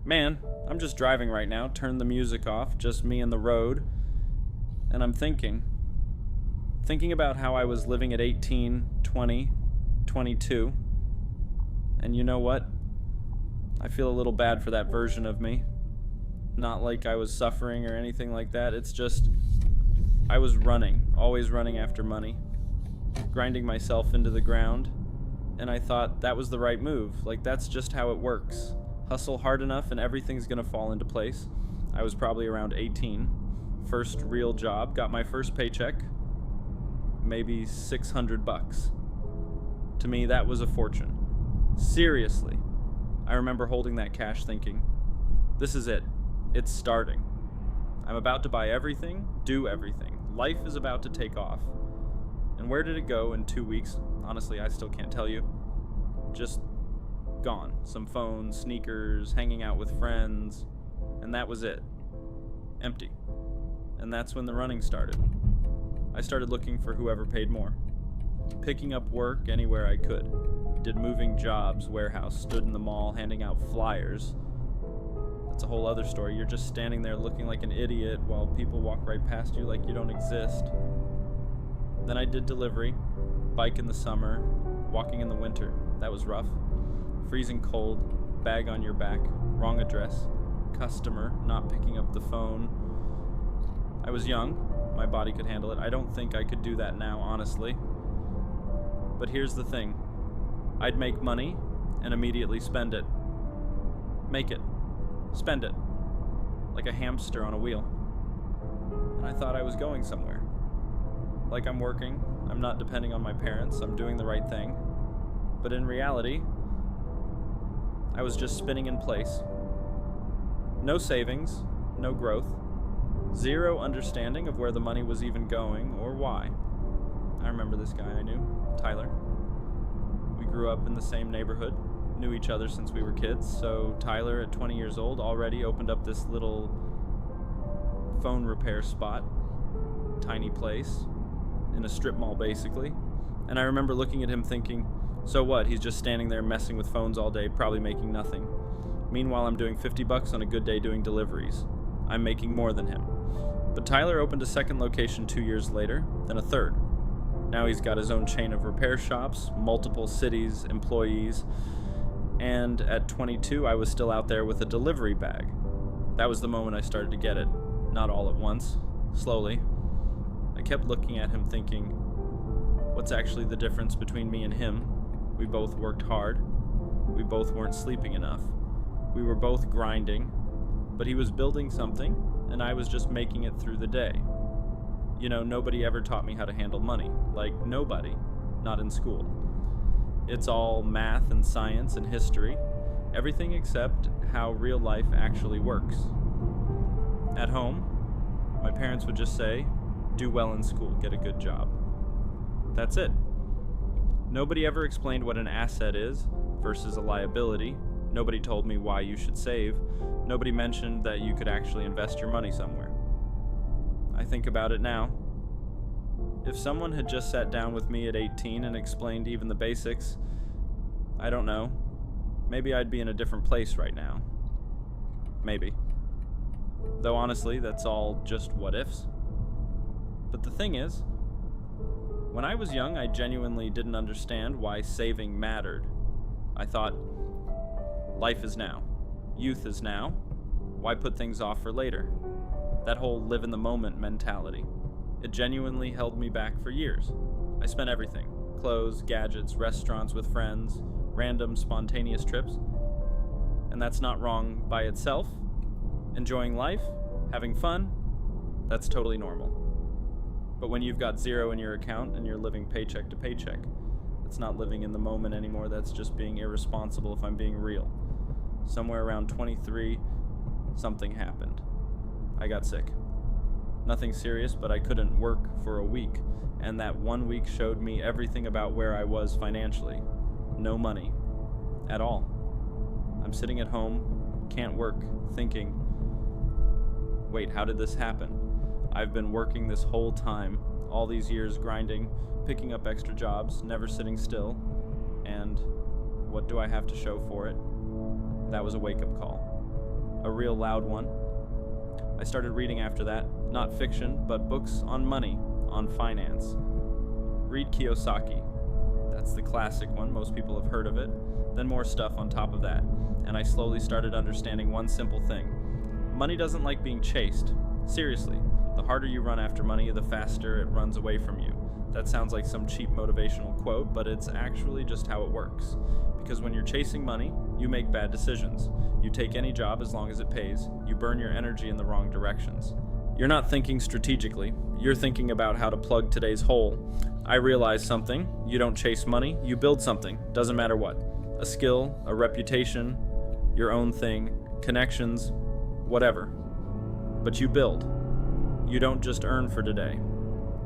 Man, I'm just driving right now, turn the music off, just me and the road, and I'm thinking about how I was living at 18, 20, 22, and you know what? I feel a little bad for that version of me. Not like I was suffering or anything like that, it's just I was running, always running after money, grinding myself into the ground, and I thought that was the right move. Like, that's just how it works. Hustle hard enough and everything's gonna fall into place. I was probably around 18. First real job, got my first paycheck, maybe $600. To me, that was a fortune. Seriously. I remember holding that cash thinking, this is it. It's starting. I'm about to buy everything, do everything. Life is about to take off. And where did it go in 2 weeks? Honestly, I still can't tell you. Just gone. Some phones, sneakers, hanging out with friends, and that was it. Empty. And that's when the running started. I started looking for whoever paid more. Picking up work anywhere I could. Did moving jobs, warehouse, stood in the mall handing out flyers. That's a whole other story. You're just standing there looking like an idiot while people walk right past you like you don't exist. Then I did delivery, bike in the summer, walking in the winter. That was rough. Freezing cold, bag on your back, wrong address, customer not picking up the phone. I was young, my body could handle it. I don't think I could do that now, honestly. But here's the thing. I'd make money and immediately spend it. Make it. Spend it. Like a hamster on a wheel. And I thought I was going somewhere. Like I'm working, I'm not depending on my parents, I'm doing the right thing. But in reality, I was just spinning in place. No savings, no growth, zero understanding of where the money was even going or why. I remember this guy I knew, Tyler. We grew up in the same neighborhood, knew each other since we were kids, so Tyler, at 20 years old, already opened up this little phone repair spot, tiny place, in a strip mall basically. And I remember looking at him thinking, so what, he's just standing there messing with phones all day, probably making nothing. Meanwhile, I'm doing $50 on a good day doing deliveries. I'm making more than him. But Tyler opened a second location 2 years later, then a third. Now he's got his own chain of repair shops, multiple cities, employees, and at 22, I was still out there with a delivery bag. That was the moment I started to get it. Not all at once, slowly. I kept looking at him thinking, what's actually the difference between me and him? We both worked hard. We both weren't sleeping enough. We were both grinding, but he was building something, and I was just making it through the day. You know, nobody ever taught me how to handle money. Like, nobody. Not in school. It's all math and science and history. Everything except how real life actually works. At home, my parents would just say, do well in school, get a good job. That's it. Nobody ever explained what an asset is versus a liability. Nobody told me why you should save. Nobody mentioned that you could actually invest your money somewhere. I think about it now. If someone had just sat down with me at 18 and explained even the basics, I don't know, maybe I'd be in a different place right now. Maybe. Though honestly, that's all just what ifs. But the thing is, when I was young, I genuinely didn't understand why saving mattered. I thought, life is now. Youth is now. Why put things off for later? That whole live in the moment mentality. It genuinely held me back for years. I spent everything. Clothes, gadgets, restaurants with friends, random spontaneous trips. And that's not wrong by itself. Enjoying life, having fun, that's totally normal. But when you've got zero in your account and you're living paycheck to paycheck, that's not living in the moment anymore, that's just being irresponsible if I'm being real. Somewhere around 23, something happened. I got sick. Nothing serious, but I couldn't work for a week, and that 1 week showed me everything about where I was financially. No money. At all. I'm sitting at home, can't work, thinking, wait, how did this happen? I've been working this whole time, all these years grinding, picking up extra jobs, never sitting still, and what do I have to show for it? That was a wake-up call. real loud one. I started reading after that, not fiction, but books on money, on finance. Read Kiyosaki. That's the classic one, most people have heard of it. Then more stuff on top of that, and I slowly started understanding one simple thing. Money doesn't like being chased. Seriously, the harder you run after money, the faster it runs away from you. That sounds like some cheap motivational quote, but it's actually just how it works. Because when you're chasing money, you make bad decisions. You take any job as long as it pays. You burn your energy in the wrong directions. You're not thinking strategically. You're thinking about how to plug today's hole. I realized something. You don't chase money, you build something. Doesn't matter what. A skill, a reputation, your own thing, connections, whatever. But you build. You don't just earn for today.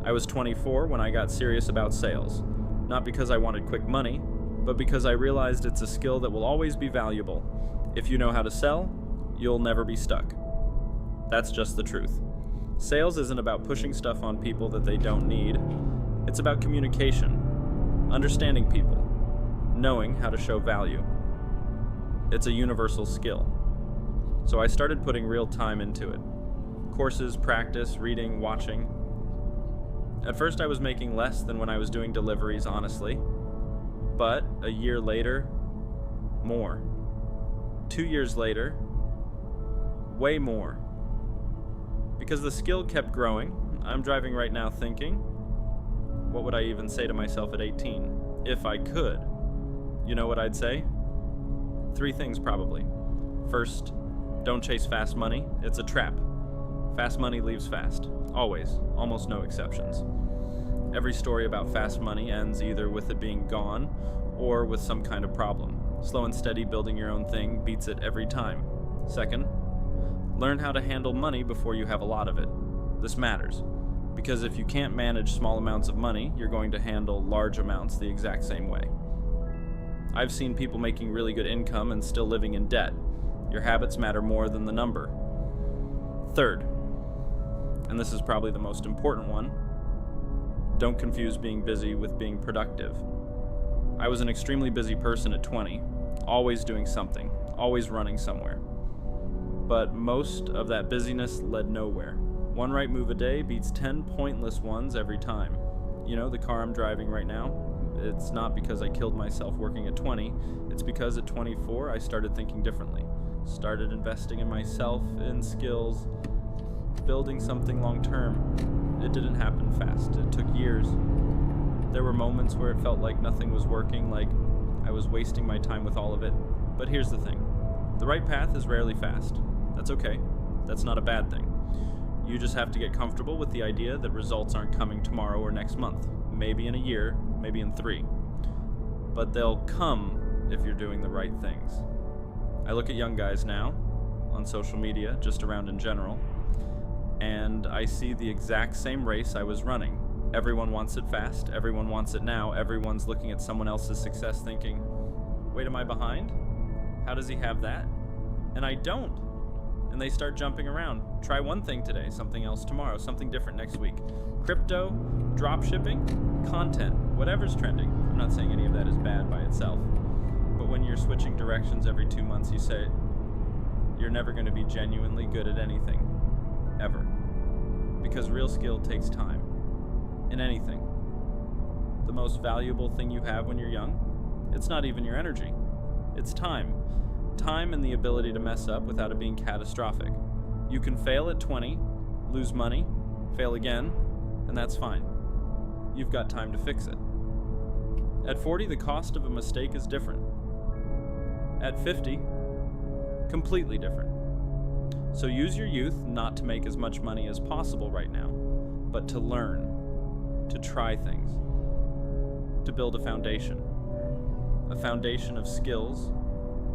I was 24 when I got serious about sales. Not because I wanted quick money, but because I realized it's a skill that will always be valuable. If you know how to sell, you'll never be stuck. That's just the truth. Sales isn't about pushing stuff on people that they don't need. It's about communication, understanding people, knowing how to show value. It's a universal skill. So I started putting real time into it. Courses, practice, reading, watching. At first I was making less than when I was doing deliveries, honestly. But a year later, more. 2 years later, way more. Because the skill kept growing. I'm driving right now thinking, what would I even say to myself at 18? If I could. You know what I'd say? 3 things probably. First, don't chase fast money. It's a trap. Fast money leaves fast. Always. Almost no exceptions. Every story about fast money ends either with it being gone or with some kind of problem. Slow and steady building your own thing beats it every time. Second, learn how to handle money before you have a lot of it. This matters, because if you can't manage small amounts of money, you're going to handle large amounts the exact same way. I've seen people making really good income and still living in debt. Your habits matter more than the number. Third, and this is probably the most important one, don't confuse being busy with being productive. I was an extremely busy person at 20, always doing something, always running somewhere. But most of that busyness led nowhere. One right move a day beats 10 pointless ones every time. You know, the car I'm driving right now, it's not because I killed myself working at 20, it's because at 24 I started thinking differently. Started investing in myself, in skills, building something long term. It didn't happen fast. It took years. There were moments where it felt like nothing was working, like I was wasting my time with all of it. But here's the thing. The right path is rarely fast. That's okay. That's not a bad thing. You just have to get comfortable with the idea that results aren't coming tomorrow or next month. Maybe in a year, maybe in 3. But they'll come if you're doing the right things. I look at young guys now, on social media, just around in general, and I see the exact same race I was running. Everyone wants it fast, everyone wants it now, everyone's looking at someone else's success thinking, wait, am I behind? How does he have that? And I don't. And they start jumping around. Try one thing today, something else tomorrow, something different next week. Crypto, drop shipping, content, whatever's trending. I'm not saying any of that is bad by itself. But when you're switching directions every 2 months, you say, you're never going to be genuinely good at anything. Ever. Because real skill takes time. In anything. The most valuable thing you have when you're young, it's not even your energy. It's time. Time and the ability to mess up without it being catastrophic. You can fail at 20, lose money, fail again, and that's fine. You've got time to fix it. At 40, the cost of a mistake is different. At 50, completely different. So use your youth not to make as much money as possible right now, but to learn, to try things, to build a foundation of skills,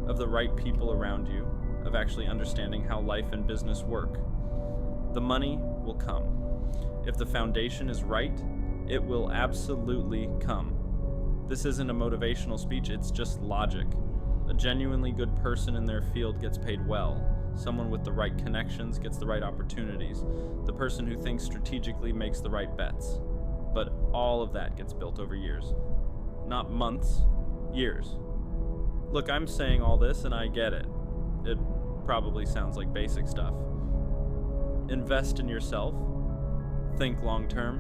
of the right people around you, of actually understanding how life and business work. The money will come. If the foundation is right, it will absolutely come. This isn't a motivational speech, it's just logic. A genuinely good person in their field gets paid well. Someone with the right connections gets the right opportunities. The person who thinks strategically makes the right bets. But all of that gets built over years. Not months, years. Look, I'm saying all this and I get it. It probably sounds like basic stuff. Invest in yourself. Think long term.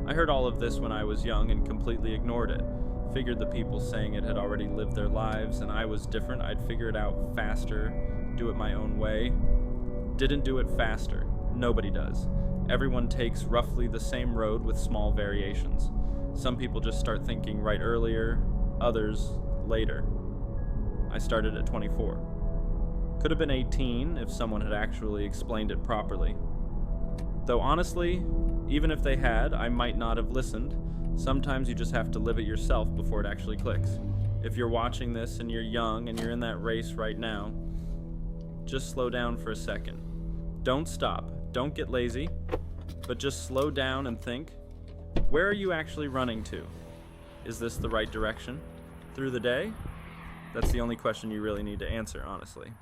I heard all of this when I was young and completely ignored it. Figured the people saying it had already lived their lives and I was different. I'd figure it out faster, do it my own way. Didn't do it faster. Nobody does. Everyone takes roughly the same road with small variations. Some people just start thinking right earlier, others later. I started at 24. Could have been 18 if someone had actually explained it properly. Though honestly, even if they had, I might not have listened. Sometimes you just have to live it yourself before it actually clicks. If you're watching this and you're young and you're in that race right now, just slow down for a second. Don't stop. Don't get lazy, but just slow down and think, where are you actually running to? Is this the right direction? Through the day? That's the only question you really need to answer, honestly.